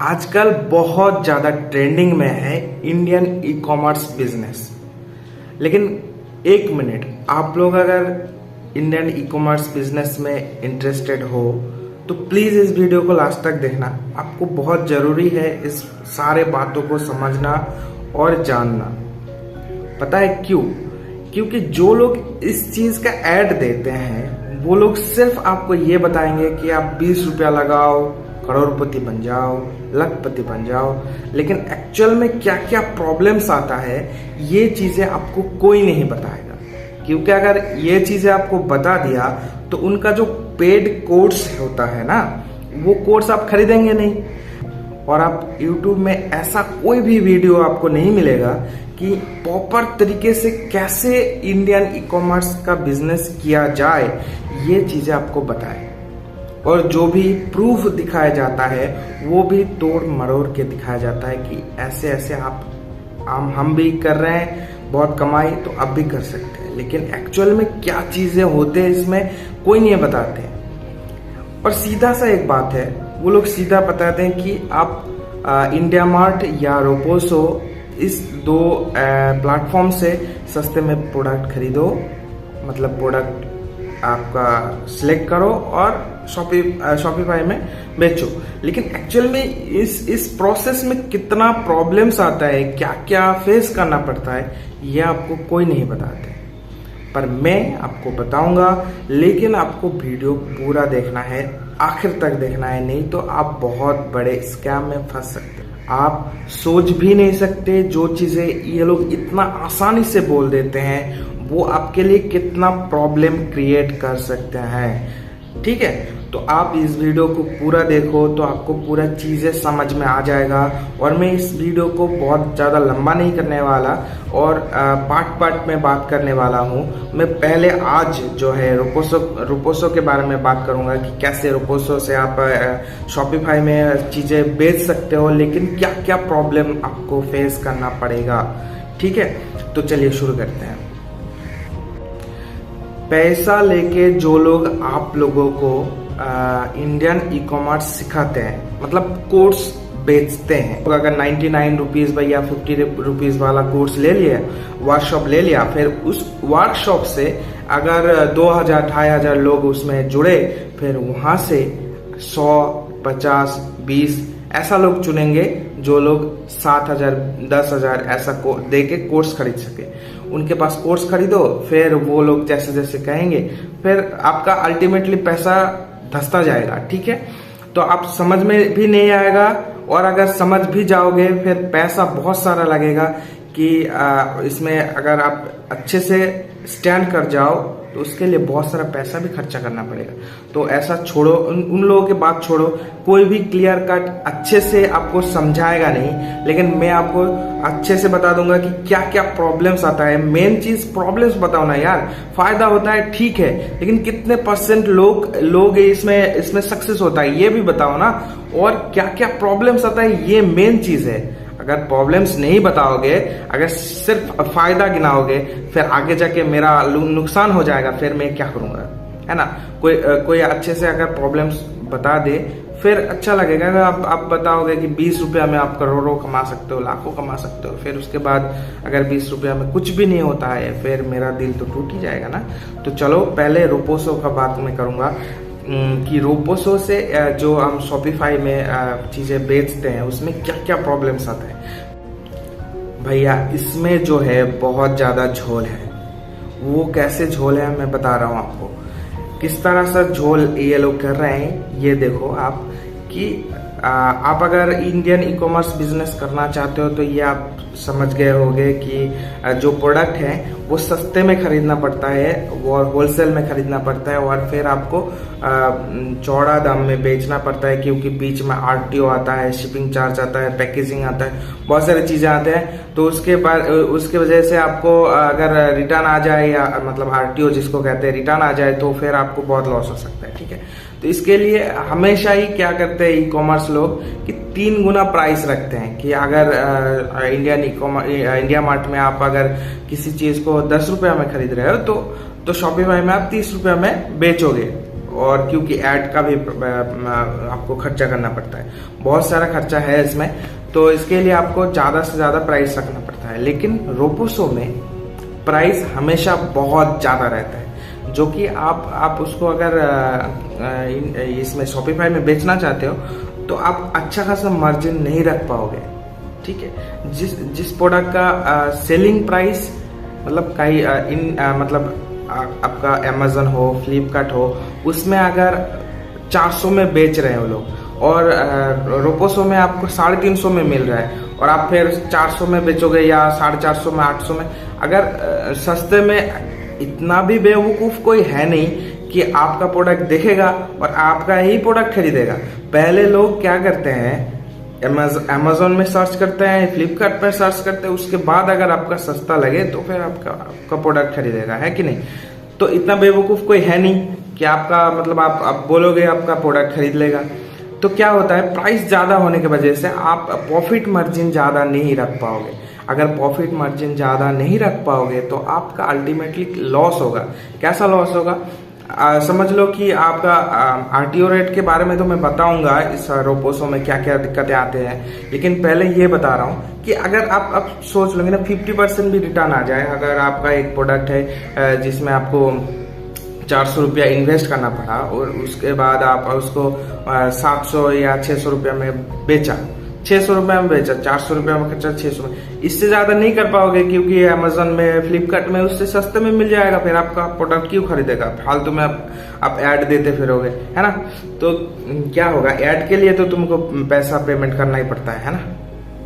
आजकल बहुत ज़्यादा ट्रेंडिंग में है इंडियन ई कॉमर्स बिजनेस। लेकिन एक मिनट, आप लोग अगर इंडियन ई कॉमर्स बिजनेस में इंटरेस्टेड हो तो प्लीज़ इस वीडियो को लास्ट तक देखना। आपको बहुत ज़रूरी है इस सारे बातों को समझना और जानना। पता है क्यों? क्योंकि जो लोग इस चीज़ का ऐड देते हैं वो लोग सिर्फ आपको ये बताएंगे कि आप 20 रुपया लगाओ, करोड़पति बन जाओ, लखपति बन जाओ। लेकिन एक्चुअल में क्या क्या प्रॉब्लम्स आता है ये चीज़ें आपको कोई नहीं बताएगा। क्योंकि अगर ये चीज़ें आपको बता दिया तो उनका जो पेड कोर्स होता है ना, वो कोर्स आप खरीदेंगे नहीं। और आप YouTube में ऐसा कोई भी वीडियो आपको नहीं मिलेगा कि प्रॉपर तरीके से कैसे इंडियन ई कॉमर्स का बिजनेस किया जाए ये चीज़ें आपको बताए। और जो भी प्रूफ दिखाया जाता है वो भी तोड़ मरोड़ के दिखाया जाता है कि ऐसे ऐसे हम भी कर रहे हैं, बहुत कमाई तो अब भी कर सकते हैं। लेकिन एक्चुअल में क्या चीज़ें होते हैं इसमें कोई नहीं बताते हैं। और सीधा सा एक बात है, वो लोग सीधा बताते हैं कि आप इंडिया मार्ट या रोपोसो इस दो प्लेटफॉर्म से सस्ते में प्रोडक्ट खरीदो, मतलब प्रोडक्ट आपका सिलेक्ट करो और शॉपिफाई में बेचो। लेकिन एक्चुअल में इस प्रोसेस में कितना प्रॉब्लम्स आता है, क्या क्या फेस करना पड़ता है, ये आपको कोई नहीं बताते। पर मैं आपको बताऊंगा, लेकिन आपको वीडियो पूरा देखना है, आखिर तक देखना है, नहीं तो आप बहुत बड़े स्कैम में फंस सकते हैं। आप सोच भी नहीं सकते जो चीजें ये लोग इतना आसानी से बोल देते हैं वो आपके लिए कितना प्रॉब्लम क्रिएट कर सकते हैं। ठीक है, तो आप इस वीडियो को पूरा देखो तो आपको पूरा चीज़ें समझ में आ जाएगा। और मैं इस वीडियो को बहुत ज़्यादा लंबा नहीं करने वाला और पार्ट में बात करने वाला हूँ। मैं पहले आज जो है रोपोसो के बारे में बात करूँगा कि कैसे रोपोसो से आप शॉपिफाई में चीज़ें बेच सकते हो, लेकिन क्या क्या प्रॉब्लम आपको फेस करना पड़ेगा। ठीक है, तो चलिए शुरू करते हैं। पैसा लेके जो लोग आप लोगों को इंडियन ई कॉमर्स सिखाते हैं, मतलब कोर्स बेचते हैं, तो अगर 99 रुपीज़ या 50 रुपीज़ वाला कोर्स ले लिया, वर्कशॉप ले लिया, फिर उस वर्कशॉप से अगर 2000 2500 लोग उसमें जुड़े, फिर वहाँ से 100 50 20 ऐसा लोग चुनेंगे जो लोग 7000 10,000 ऐसा दे के कोर्स खरीद सके। उनके पास कोर्स खरीदो, फिर वो लोग जैसे जैसे कहेंगे, फिर आपका अल्टीमेटली पैसा धंसता जाएगा। ठीक है, तो आप समझ में भी नहीं आएगा, और अगर समझ भी जाओगे फिर पैसा बहुत सारा लगेगा कि इसमें अगर आप अच्छे से स्टैंड कर जाओ तो उसके लिए बहुत सारा पैसा भी खर्चा करना पड़ेगा। तो ऐसा छोड़ो, उन लोगों की बात छोड़ो, कोई भी क्लियर कट अच्छे से आपको समझाएगा नहीं, लेकिन मैं आपको अच्छे से बता दूंगा कि क्या क्या प्रॉब्लम्स आता है। मेन चीज प्रॉब्लम्स बताओ ना यार। फायदा होता है ठीक है, लेकिन कितने % लोग इसमें सक्सेस होता है ये भी बताओ ना। और क्या क्या प्रॉब्लम्स आता है ये मेन चीज है। अगर प्रॉब्लम्स नहीं बताओगे, अगर सिर्फ फायदा गिनाओगे, फिर आगे जाके मेरा नुकसान हो जाएगा, फिर मैं क्या करूंगा, है ना। कोई अच्छे से अगर प्रॉब्लम्स बता दे फिर अच्छा लगेगा। आप बताओगे कि 20 रुपया में आप करोड़ों कमा सकते हो, लाखों कमा सकते हो, फिर उसके बाद अगर 20 रुपया में कुछ भी नहीं होता है, फिर मेरा दिल तो टूट ही जाएगा ना। तो चलो पहले रोपोसो का बात मैं करूंगा कि रोपोसो से जो हम शॉपिफाई में चीज़ें बेचते हैं उसमें क्या क्या प्रॉब्लम्स आते हैं। भैया इसमें जो है बहुत ज़्यादा झोल है। वो कैसे झोल है मैं बता रहा हूँ आपको। किस तरह से झोल ये लोग कर रहे हैं ये देखो आप, कि आप अगर इंडियन ई कॉमर्स बिजनेस करना चाहते हो तो ये आप समझ गए होंगे कि जो प्रोडक्ट है वो सस्ते में खरीदना पड़ता है और होलसेल में खरीदना पड़ता है, और फिर आपको चौड़ा दाम में बेचना पड़ता है, क्योंकि बीच में RTO आता है, शिपिंग चार्ज आता है, पैकेजिंग आता है, बहुत सारी चीज़ें आते हैं। तो उसके वजह से आपको अगर रिटर्न आ जाए, या मतलब RTO जिसको कहते हैं रिटर्न आ जाए, तो फिर आपको बहुत लॉस हो सकता है। ठीक है, तो इसके लिए हमेशा ही क्या करते हैं ई कॉमर्स लोग कि 3 गुना प्राइस रखते हैं। कि अगर इंडिया मार्ट में आप अगर किसी चीज़ को 10 रुपया में खरीद रहे हो तो शॉपिफाई में आप 30 रुपया में बेचोगे। और क्योंकि ऐड का भी आपको खर्चा करना पड़ता है, बहुत सारा खर्चा है इसमें, तो इसके लिए आपको ज़्यादा से ज़्यादा प्राइस रखना पड़ता है। लेकिन रोपोसो में प्राइस हमेशा बहुत ज़्यादा रहता है, जो कि आप उसको अगर इसमें शॉपिफाई में बेचना चाहते हो तो आप अच्छा खासा मार्जिन नहीं रख पाओगे। ठीक है, जिस प्रोडक्ट का सेलिंग प्राइस मतलब मतलब आपका अमेजन हो, फ्लिपकार्ट हो, उसमें अगर 400 में बेच रहे हो लोग और रोपोसो में आपको 350 में मिल रहा है और आप फिर 400 में बेचोगे या 450 में, 800 में, अगर सस्ते में इतना भी बेवकूफ कोई है नहीं कि आपका प्रोडक्ट देखेगा और आपका ही प्रोडक्ट खरीदेगा। पहले लोग क्या करते हैं, अमेजोन में सर्च करते हैं, फ्लिपकार्ट पर सर्च करते हैं, उसके बाद अगर आपका सस्ता लगे तो फिर आपका प्रोडक्ट खरीदेगा, है कि नहीं। तो इतना बेवकूफ कोई है नहीं कि आपका मतलब आप बोलोगे आपका प्रोडक्ट खरीद लेगा। तो क्या होता है, प्राइस ज्यादा होने की वजह से आप प्रॉफिट मार्जिन ज्यादा नहीं रख पाओगे। अगर प्रॉफिट मार्जिन ज्यादा नहीं रख पाओगे तो आपका अल्टीमेटली लॉस होगा। कैसा लॉस होगा, समझ लो कि आपका आरटीओ रेट के बारे में तो मैं बताऊंगा इस रोपोसो में क्या क्या दिक्कतें आते हैं, लेकिन पहले ये बता रहा हूँ कि अगर आप सोच लोगे ना 50% भी रिटर्न आ जाए, अगर आपका एक प्रोडक्ट है जिसमें आपको 400 रुपया इन्वेस्ट करना पड़ा और उसके बाद आप उसको 700 या 600 रुपया में बेचा, 600 रुपया में बेचा, 400 रुपया में खर्चा, 600 में, इससे ज्यादा नहीं कर पाओगे क्योंकि अमेजन में, फ्लिपकार्ट में उससे सस्ते में मिल जाएगा। फिर आपका प्रोडक्ट क्यों खरीदेगा, फालतू में आप ऐड देते फिरोगे, है ना। तो क्या होगा, ऐड के लिए तो तुमको पैसा पेमेंट करना ही पड़ता है ना,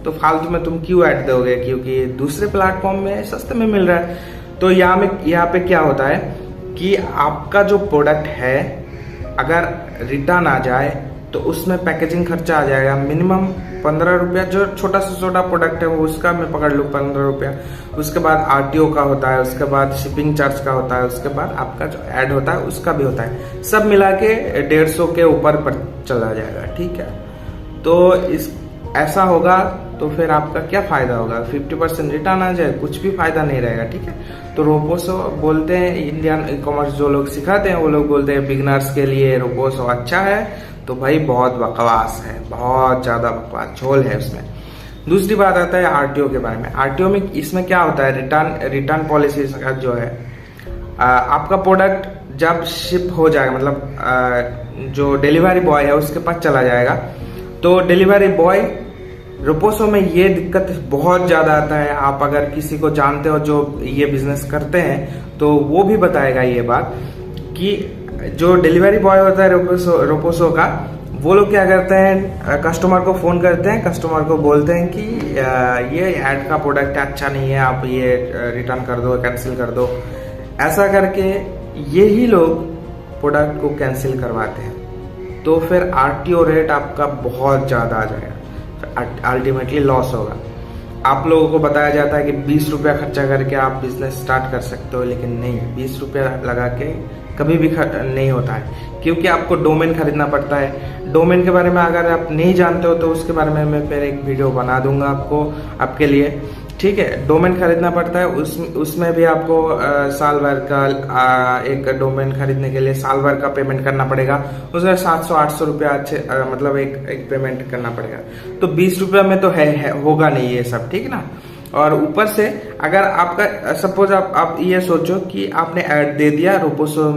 तो फालतू में तुम क्यों ऐड दोगे, क्योंकि दूसरे प्लेटफॉर्म में सस्ते में मिल रहा है। तो यहाँ पे क्या होता है कि आपका जो प्रोडक्ट है अगर रिटर्न आ जाए तो उसमें पैकेजिंग खर्चा आ जाएगा मिनिमम 15 रुपया। जो छोटा से छोटा प्रोडक्ट है वो उसका मैं पकड़ लूँ 15 रुपया, उसके बाद आरटीओ का होता है, उसके बाद शिपिंग चार्ज का होता है, उसके बाद आपका जो ऐड होता है उसका भी होता है, सब मिला के 150 के ऊपर पर चला जाएगा। ठीक है, तो ऐसा होगा तो फिर आपका क्या फायदा होगा, 50% रिटर्न आ जाए, कुछ भी फायदा नहीं रहेगा। ठीक है, तो रोपोसो बोलते हैं, इंडियन ई कॉमर्स जो लोग सिखाते हैं वो लोग बोलते हैं बिगिनर्स के लिए रोपोसो अच्छा है, तो भाई बहुत बकवास है, बहुत ज्यादा बकवास झोल है उसमें। दूसरी बात आता है आरटीओ के बारे में। आरटीओ में इसमें क्या होता है, रिटर्न पॉलिसी जो है, आपका प्रोडक्ट जब शिप हो जाएगा, मतलब जो डिलीवरी बॉय है उसके पास चला जाएगा, तो डिलीवरी बॉय रोपोसो में ये दिक्कत बहुत ज्यादा आता है। आप अगर किसी को जानते हो जो ये बिजनेस करते हैं तो वो भी बताएगा ये बात कि जो डिलीवरी बॉय होता है रोपोसो का, वो लोग क्या करते हैं, कस्टमर को फोन करते हैं, कस्टमर को बोलते हैं कि ये ऐड का प्रोडक्ट अच्छा नहीं है, आप ये रिटर्न कर दो, कैंसिल कर दो। ऐसा करके यही लोग प्रोडक्ट को कैंसिल करवाते हैं, तो फिर आरटीओ रेट आपका बहुत ज्यादा आ जाएगा, अल्टीमेटली लॉस होगा। आप लोगों को बताया जाता है कि 20 रुपया खर्चा करके आप बिजनेस स्टार्ट कर सकते हो, लेकिन नहीं, 20 रुपया लगा के कभी भी नहीं होता है, क्योंकि आपको डोमेन खरीदना पड़ता है। डोमेन के बारे में अगर आप नहीं जानते हो तो उसके बारे में मैं फिर एक वीडियो बना दूंगा आपके लिए। ठीक है, डोमेन खरीदना पड़ता है, उसमें भी आपको साल भर का एक डोमेन खरीदने के लिए साल भर का पेमेंट करना पड़ेगा, उसमें 700-800 रुपया मतलब एक पेमेंट करना पड़ेगा। तो 20 रुपया में तो है होगा नहीं ये सब, ठीक है ना। और ऊपर से अगर आपका सपोज आप ये सोचो कि आपने ऐड दे दिया रोपोसो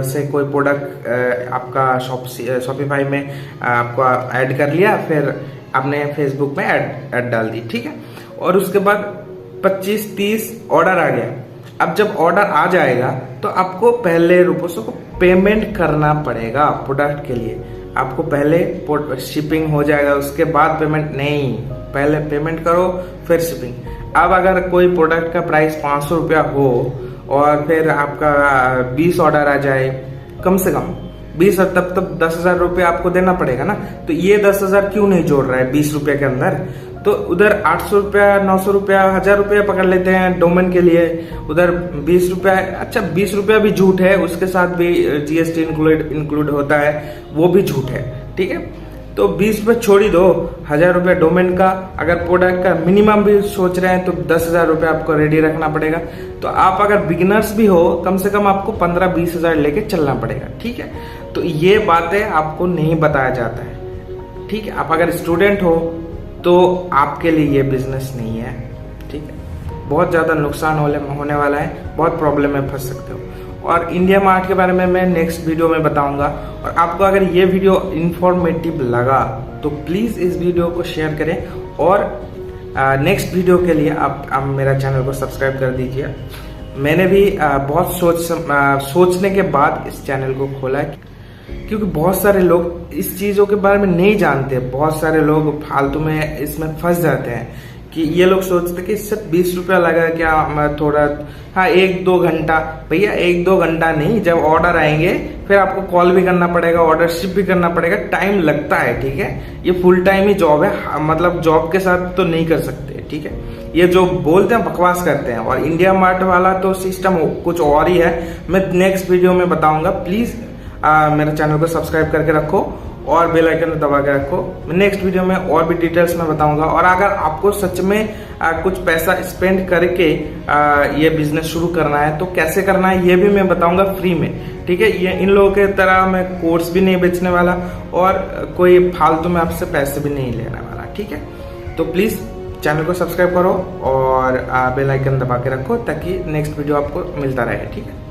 से, कोई प्रोडक्ट आपका शॉपिफाई में आपको ऐड कर लिया, फिर आपने फेसबुक में ऐड डाल दी, ठीक है, और उसके बाद 25-30 ऑर्डर आ गया। अब जब ऑर्डर आ जाएगा तो आपको पहले रोपोसो को पेमेंट करना पड़ेगा प्रोडक्ट के लिए। आपको पहले शिपिंग हो जाएगा, उसके बाद पेमेंट नहीं, पहले पेमेंट करो फिर शिपिंग। अब अगर कोई प्रोडक्ट का प्राइस 500 रुपया हो और फिर आपका 20 ऑर्डर आ जाए, कम से कम 20, तब 10,000 रुपया आपको देना पड़ेगा ना। तो ये 10,000 क्यों नहीं जोड़ रहा है 20 रुपये के अंदर, तो उधर 800 रुपया, 900 रुपया, 1000 रुपया पकड़ लेते हैं डोमेन के लिए, उधर 20 रुपया। अच्छा, 20 रुपया भी झूठ है, उसके साथ भी जीएसटी इंक्लूड होता है, वो भी झूठ है, ठीक है। तो 20 रुपये छोड़ ही दो, 1000 रुपया डोमेन का। अगर प्रोडक्ट का मिनिमम भी सोच रहे हैं तो 10,000 रुपया आपको रेडी रखना पड़ेगा। तो आप अगर बिगिनर्स भी हो, कम से कम आपको 15-20 हजार लेके चलना पड़ेगा, ठीक है। तो ये बातें आपको नहीं बताया जाता है, ठीक है। आप अगर स्टूडेंट हो तो आपके लिए ये बिजनेस नहीं है, ठीक है। बहुत ज़्यादा नुकसान होने वाला है, बहुत प्रॉब्लम में फंस सकते हो। और इंडिया मार्ट के बारे में मैं नेक्स्ट वीडियो में बताऊंगा। और आपको अगर ये वीडियो इंफॉर्मेटिव लगा तो प्लीज़ इस वीडियो को शेयर करें, और नेक्स्ट वीडियो के लिए आप मेरा चैनल को सब्सक्राइब कर दीजिए। मैंने भी बहुत सोचने के बाद इस चैनल को खोला है, क्योंकि बहुत सारे लोग इस चीज़ों के बारे में नहीं जानते। बहुत सारे लोग फालतू में इसमें फंस जाते हैं कि ये लोग सोचते कि इससे 20 रुपया लगा क्या, मैं थोड़ा, हाँ 1-2 घंटा। भैया 1-2 घंटा नहीं, जब ऑर्डर आएंगे फिर आपको कॉल भी करना पड़ेगा, ऑर्डर शिप भी करना पड़ेगा, टाइम लगता है, ठीक है। ये फुल टाइम ही जॉब है, मतलब जॉब के साथ तो नहीं कर सकते, ठीक है। ये जो बोलते हैं बकवास करते हैं। और इंडिया मार्ट वाला तो सिस्टम कुछ और ही है, मैं नेक्स्ट वीडियो में बताऊंगा। प्लीज मेरे चैनल को सब्सक्राइब करके रखो और बेल आइकन दबा के रखो। नेक्स्ट वीडियो में और भी डिटेल्स में बताऊंगा। और अगर आपको सच में कुछ पैसा स्पेंड करके ये बिजनेस शुरू करना है तो कैसे करना है ये भी मैं बताऊंगा फ्री में, ठीक है। ये इन लोगों के तरह मैं कोर्स भी नहीं बेचने वाला और कोई फालतू में आपसे पैसे भी नहीं लेने वाला, ठीक है। तो प्लीज चैनल को सब्सक्राइब करो और बेल आइकन दबा के रखो ताकि नेक्स्ट वीडियो आपको मिलता रहे, ठीक है।